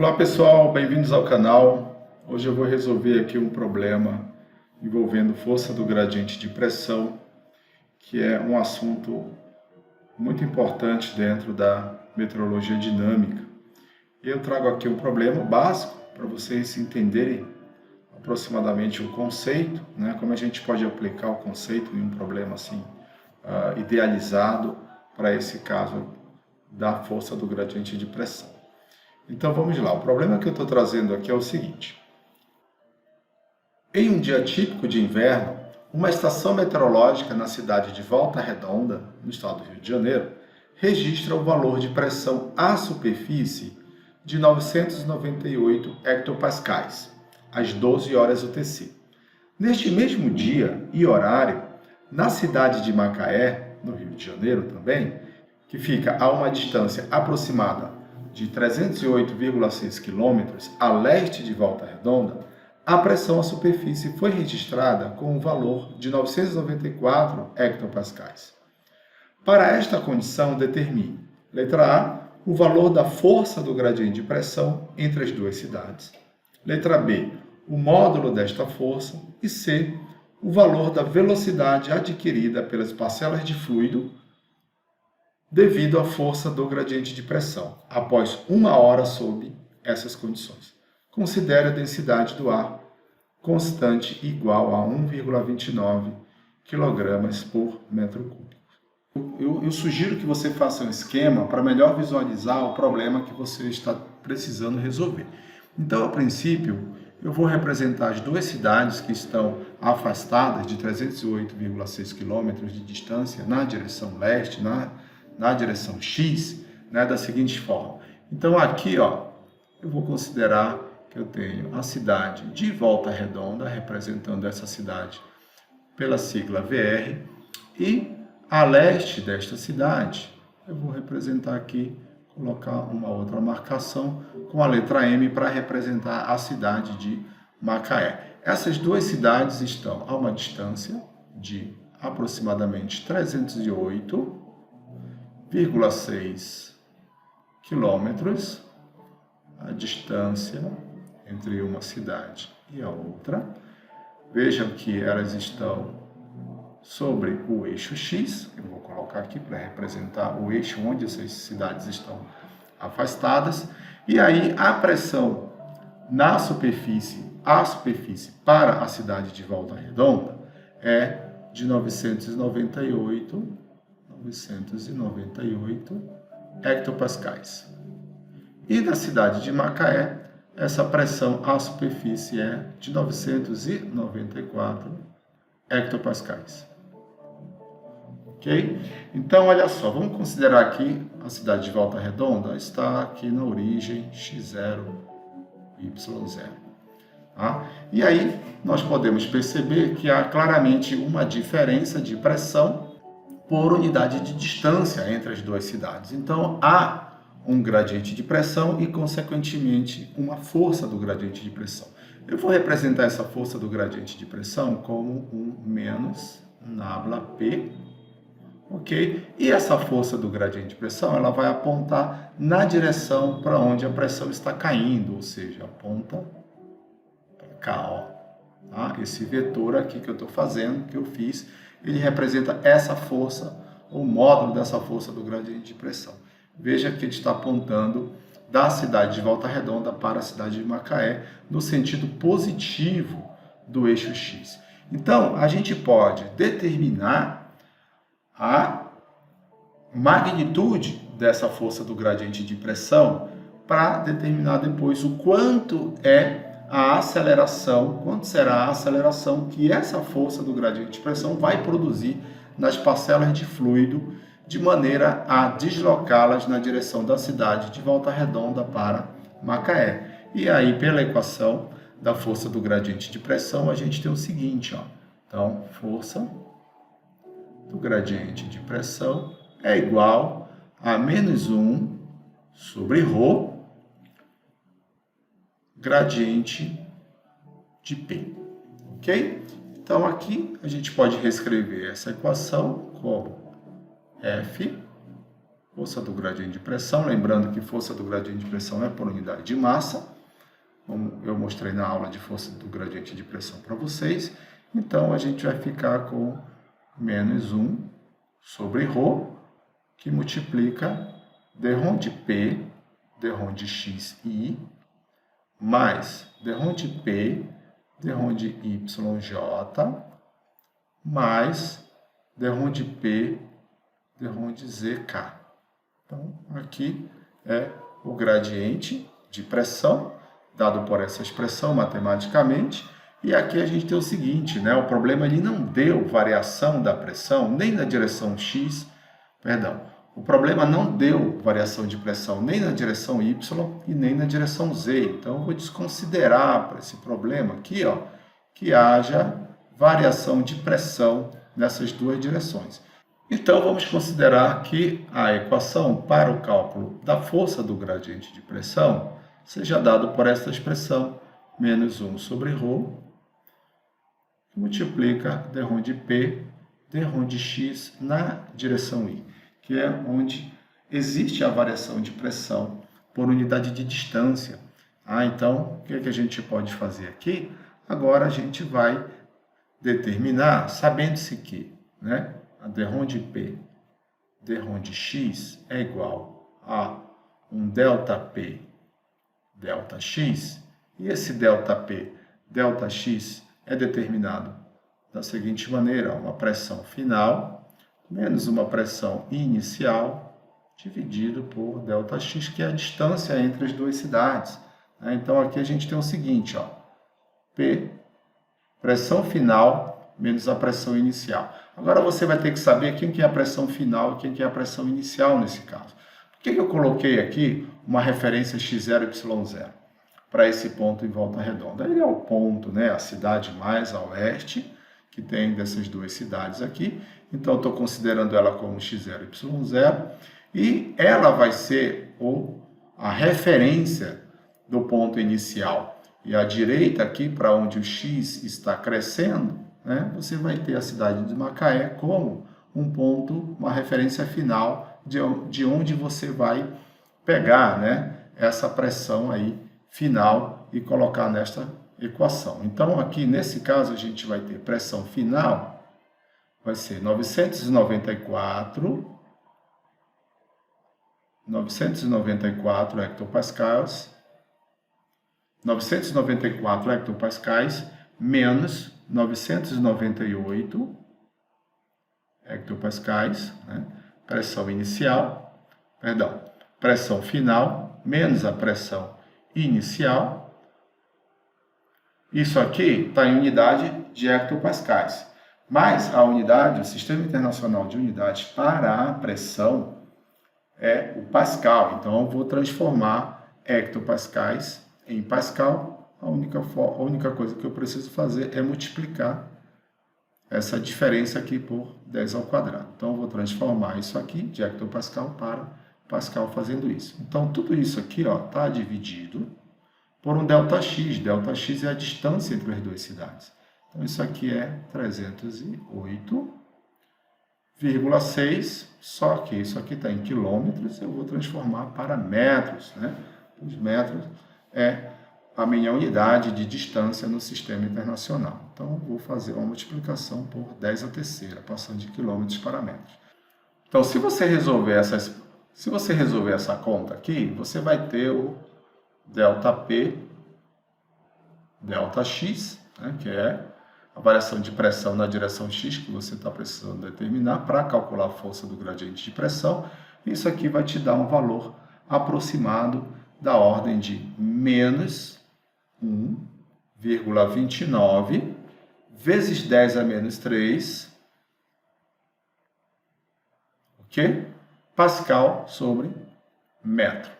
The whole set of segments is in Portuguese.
Olá pessoal, bem-vindos ao canal. Hoje eu vou resolver aqui um problema envolvendo força do gradiente de pressão, que é um assunto muito importante dentro da meteorologia dinâmica. Eu trago aqui um problema básico para vocês entenderem aproximadamente o conceito, né? Como a gente pode aplicar o conceito em um problema assim idealizado para esse caso da força do gradiente de pressão. Então vamos lá, o problema que eu estou trazendo aqui é o seguinte. Em um dia típico de inverno, uma estação meteorológica na cidade de Volta Redonda, no estado do Rio de Janeiro, registra o valor de pressão à superfície de 998 hectopascais, às 12 horas UTC. Neste mesmo dia e horário, na cidade de Macaé, no Rio de Janeiro também, que fica a uma distância aproximada de 308,6 km a leste de Volta Redonda, a pressão à superfície foi registrada com o valor de 994 hectopascais. Para esta condição, determine, letra A, o valor da força do gradiente de pressão entre as duas cidades. Letra B, o módulo desta força. E C, o valor da velocidade adquirida pelas parcelas de fluido devido à força do gradiente de pressão, após 1 hora sob essas condições. Considere a densidade do ar constante igual a 1,29 kg por metro cúbico. Eu sugiro que você faça um esquema para melhor visualizar o problema que você está precisando resolver. Então, a princípio, eu vou representar as duas cidades que estão afastadas de 308,6 km de distância na direção leste, na direção X, né, da seguinte forma. Então aqui, eu vou considerar que eu tenho a cidade de Volta Redonda, representando essa cidade pela sigla VR, e a leste desta cidade, eu vou representar aqui, colocar uma outra marcação com a letra M para representar a cidade de Macaé. Essas duas cidades estão a uma distância de aproximadamente 308,6 quilômetros, a distância entre uma cidade e a outra. Vejam que elas estão sobre o eixo X, eu vou colocar aqui para representar o eixo onde essas cidades estão afastadas, e aí a pressão na superfície, a superfície para a cidade de Volta Redonda é de 998 hectopascais. E na cidade de Macaé, essa pressão à superfície é de 994 hectopascais. Ok? Então, olha só, vamos considerar aqui a cidade de Volta Redonda está aqui na origem x0, y0. Tá? E aí, nós podemos perceber que há claramente uma diferença de pressão por unidade de distância entre as duas cidades. Então, há um gradiente de pressão e, consequentemente, uma força do gradiente de pressão. Eu vou representar essa força do gradiente de pressão como um menos nabla P, ok? E essa força do gradiente de pressão, ela vai apontar na direção para onde a pressão está caindo, ou seja, aponta para cá, tá? Esse vetor aqui que eu estou fazendo, que eu fiz, ele representa essa força, o módulo dessa força do gradiente de pressão. Veja que ele está apontando da cidade de Volta Redonda para a cidade de Macaé, no sentido positivo do eixo X. Então, a gente pode determinar a magnitude dessa força do gradiente de pressão para determinar depois o quanto é a aceleração, quanto será a aceleração que essa força do gradiente de pressão vai produzir nas parcelas de fluido, de maneira a deslocá-las na direção da cidade de Volta Redonda para Macaé. E aí, pela equação da força do gradiente de pressão, a gente tem o seguinte, Então, força do gradiente de pressão é igual a menos 1 sobre ρ gradiente de P, ok? Então, aqui a gente pode reescrever essa equação como F força do gradiente de pressão, lembrando que força do gradiente de pressão é por unidade de massa, como eu mostrei na aula de força do gradiente de pressão para vocês. Então, a gente vai ficar com menos 1 sobre ρ, que multiplica dρ de P, dρ de x e i, mais dρ de P, dρ de yj, mais dρ de P, dρ de zk. Então, aqui é o gradiente de pressão, dado por essa expressão matematicamente. E aqui a gente tem o seguinte, né? O problema ele não deu variação da pressão nem na direção x, o problema não deu variação de pressão nem na direção y e nem na direção z. Então, eu vou desconsiderar para esse problema aqui, ó, que haja variação de pressão nessas duas direções. Então, vamos considerar que a equação para o cálculo da força do gradiente de pressão seja dado por esta expressão, menos 1 sobre ρ, que multiplica dρ de P, dρ de x na direção i, que é onde existe a variação de pressão por unidade de distância. Então, o que a gente pode fazer aqui? Agora, a gente vai determinar, sabendo-se que, né, a dρ de P, dρ de x é igual a um ΔP, ΔX, e esse ΔP, ΔX é determinado da seguinte maneira: uma pressão final menos uma pressão inicial dividido por ΔX, que é a distância entre as duas cidades. Então, aqui a gente tem o seguinte, ó, P, pressão final menos a pressão inicial. Agora você vai ter que saber quem que é a pressão final e quem que é a pressão inicial nesse caso. Por que eu coloquei aqui uma referência x0 e y0 para esse ponto em Volta Redonda? Ele é o ponto, né, a cidade mais a oeste, que tem dessas duas cidades aqui. Então, estou considerando ela como x0 e y0. E ela vai ser a referência do ponto inicial. E à direita aqui, para onde o x está crescendo, né, você vai ter a cidade de Macaé como um ponto, uma referência final de onde você vai pegar, né, essa pressão aí final e colocar nesta equação. Então, aqui nesse caso, a gente vai ter pressão final, vai ser 994 hectopascais, 994 hectopascais menos 998 hectopascais, né? Pressão final menos a pressão inicial. Isso aqui está em unidade de hectopascais. Mas a unidade, o Sistema Internacional de Unidades para a pressão é o Pascal. Então, eu vou transformar hectopascais em Pascal. A única coisa que eu preciso fazer é multiplicar essa diferença aqui por 10 ao quadrado. Então, eu vou transformar isso aqui de hectopascal para Pascal fazendo isso. Então, tudo isso aqui está dividido por um ΔX. ΔX é a distância entre as duas cidades. Então, isso aqui é 308,6, só que isso aqui está em quilômetros, eu vou transformar para metros, né? Os metros é a minha unidade de distância no sistema internacional. Então, vou fazer uma multiplicação por 10 à terceira, passando de quilômetros para metros. Então, se você resolver essa conta aqui, você vai ter o ΔP, ΔX, né, que é a variação de pressão na direção x que você está precisando determinar para calcular a força do gradiente de pressão. Isso aqui vai te dar um valor aproximado da ordem de menos 1,29 vezes 10 a menos 3, ok? Pascal sobre metro.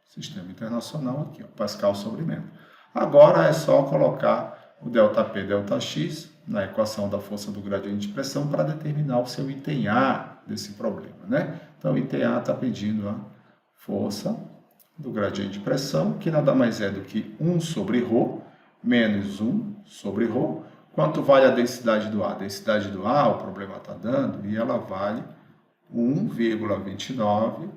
Sistema internacional aqui, ó, Pascal sobre metro. Agora é só colocar o ΔP, ΔX na equação da força do gradiente de pressão para determinar o seu item A desse problema, né? Então, o item A está pedindo a força do gradiente de pressão, que nada mais é do que 1 sobre ρ menos 1 sobre ρ. Quanto vale a densidade do A? A densidade do A, o problema está dando, e ela vale 1,29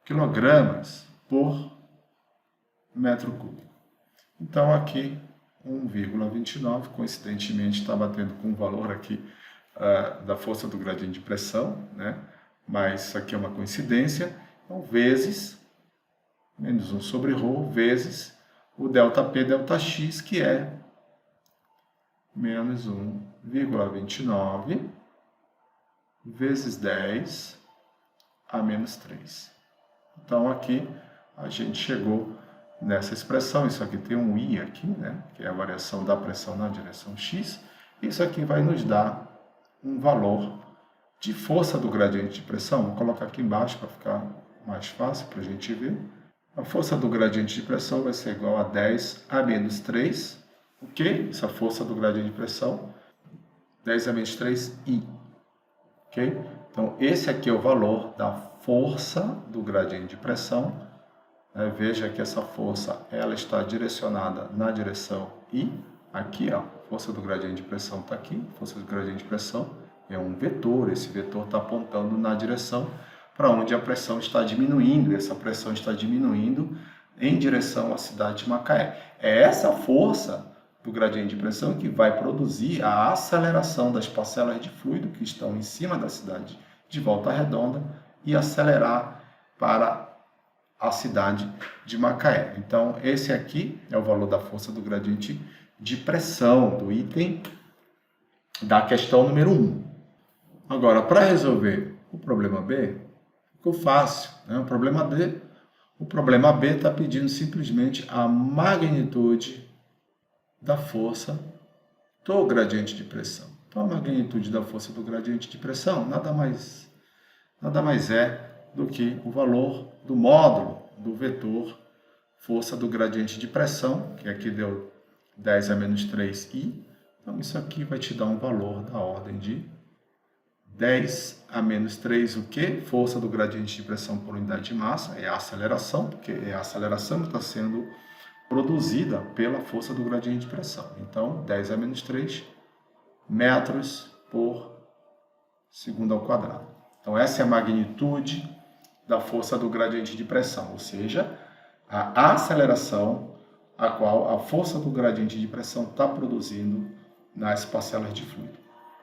quilogramas por metro cúbico. Então, aqui, 1,29, coincidentemente, está batendo com o valor aqui da força do gradiente de pressão, né? Mas isso aqui é uma coincidência. Então, vezes, menos 1 sobre ρ, vezes o ΔP, ΔX, que é menos 1,29 vezes 10 a menos 3. Então, aqui a gente chegou nessa expressão. Isso aqui tem um I aqui, né? Que é a variação da pressão na direção X. Isso aqui vai nos dar um valor de força do gradiente de pressão. Vou colocar aqui embaixo para ficar mais fácil para a gente ver. A força do gradiente de pressão vai ser igual a 10 a menos 3. O que? Essa força do gradiente de pressão, 10 a menos 3I. Ok? Então, esse aqui é o valor da força do gradiente de pressão. Veja que essa força ela está direcionada na direção I. Aqui, ó, força do gradiente de pressão está aqui. Força do gradiente de pressão é um vetor. Esse vetor está apontando na direção para onde a pressão está diminuindo. Essa pressão está diminuindo em direção à cidade de Macaé. É essa força do gradiente de pressão que vai produzir a aceleração das parcelas de fluido que estão em cima da cidade de Volta Redonda e acelerar para a cidade de Macaé. Então, esse aqui é o valor da força do gradiente de pressão do item da questão número 1. Agora, para resolver o problema B, ficou fácil, né? O problema B está pedindo simplesmente a magnitude da força do gradiente de pressão. Então, a magnitude da força do gradiente de pressão nada mais é do que o valor do módulo do vetor força do gradiente de pressão, que aqui deu 10 a menos 3i. Então, isso aqui vai te dar um valor da ordem de 10 a menos 3, o quê? Força do gradiente de pressão por unidade de massa, é a aceleração, porque é a aceleração que está sendo produzida pela força do gradiente de pressão. Então, 10 a menos 3 metros por segundo ao quadrado. Então, essa é a magnitude da força do gradiente de pressão, ou seja, a aceleração a qual a força do gradiente de pressão está produzindo nas parcelas de fluido.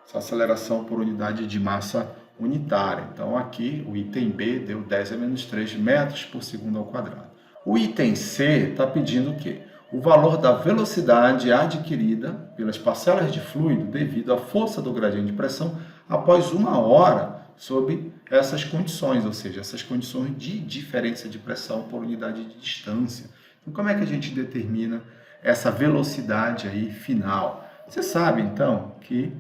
Essa aceleração por unidade de massa unitária. Então, aqui, o item B deu 10 a menos 3 metros por segundo ao quadrado. O item C está pedindo o quê? O valor da velocidade adquirida pelas parcelas de fluido devido à força do gradiente de pressão após 1 hora sob essas condições, ou seja, essas condições de diferença de pressão por unidade de distância. Então, como é que a gente determina essa velocidade aí final? Você sabe, então, que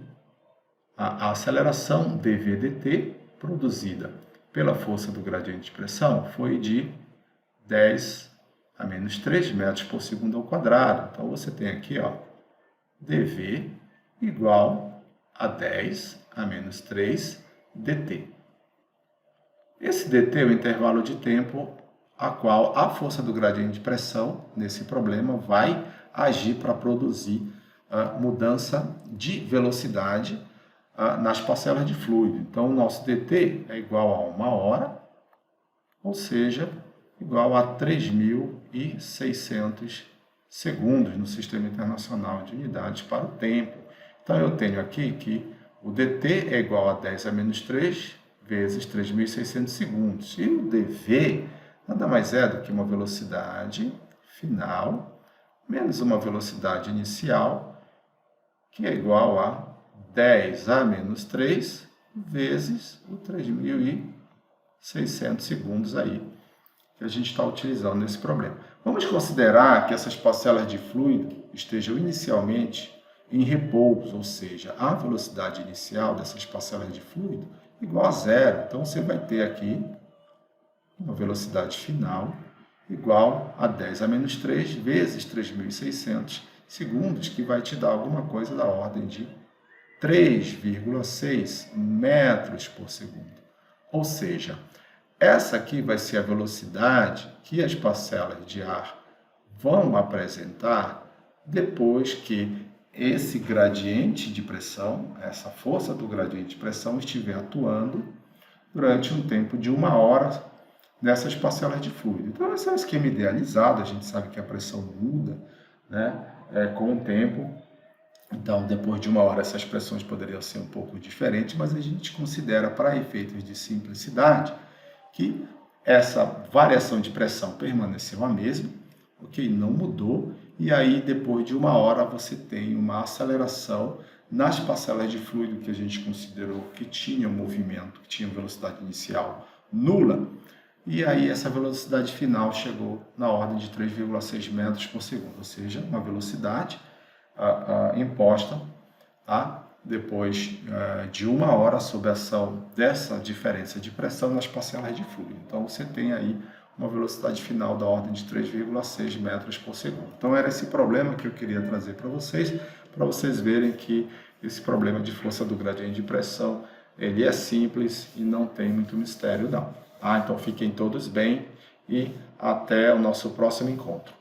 a aceleração dv/dt produzida pela força do gradiente de pressão foi de 10 a menos 3 metros por segundo ao quadrado. Então, você tem aqui, ó, dv igual a 10 a menos 3 dt. Esse dt é o intervalo de tempo a qual a força do gradiente de pressão, nesse problema, vai agir para produzir a mudança de velocidade nas parcelas de fluido. Então, o nosso dt é igual a 1 hora, ou seja, igual a 3.600 segundos no Sistema Internacional de Unidades para o Tempo. Então, eu tenho aqui que o dt é igual a 10 a menos 3 vezes 3.600 segundos. E o dv nada mais é do que uma velocidade final menos uma velocidade inicial, que é igual a 10 a menos 3 vezes o 3.600 segundos aí que a gente está utilizando nesse problema. Vamos considerar que essas parcelas de fluido estejam inicialmente em repouso, ou seja, a velocidade inicial dessas parcelas de fluido igual a zero. Então, você vai ter aqui uma velocidade final igual a 10 a menos 3 vezes 3.600 segundos, que vai te dar alguma coisa da ordem de 3,6 metros por segundo. Ou seja, essa aqui vai ser a velocidade que as parcelas de ar vão apresentar depois que esse gradiente de pressão, essa força do gradiente de pressão estiver atuando durante um tempo de 1 hora nessas parcelas de fluido. Então, esse é um esquema idealizado, a gente sabe que a pressão muda, né, com o tempo. Então, depois de 1 hora, essas pressões poderiam ser um pouco diferentes, mas a gente considera, para efeitos de simplicidade, que essa variação de pressão permaneceu a mesma, ok? Não mudou, e aí depois de 1 hora você tem uma aceleração nas parcelas de fluido que a gente considerou que tinham movimento, que tinham velocidade inicial nula, e aí essa velocidade final chegou na ordem de 3,6 metros por segundo, ou seja, uma velocidade imposta, tá? Depois de 1 hora sob a ação dessa diferença de pressão nas parcelas de fluido. Então você tem aí uma velocidade final da ordem de 3,6 metros por segundo. Então era esse problema que eu queria trazer para vocês verem que esse problema de força do gradiente de pressão, ele é simples e não tem muito mistério não. Então fiquem todos bem e até o nosso próximo encontro.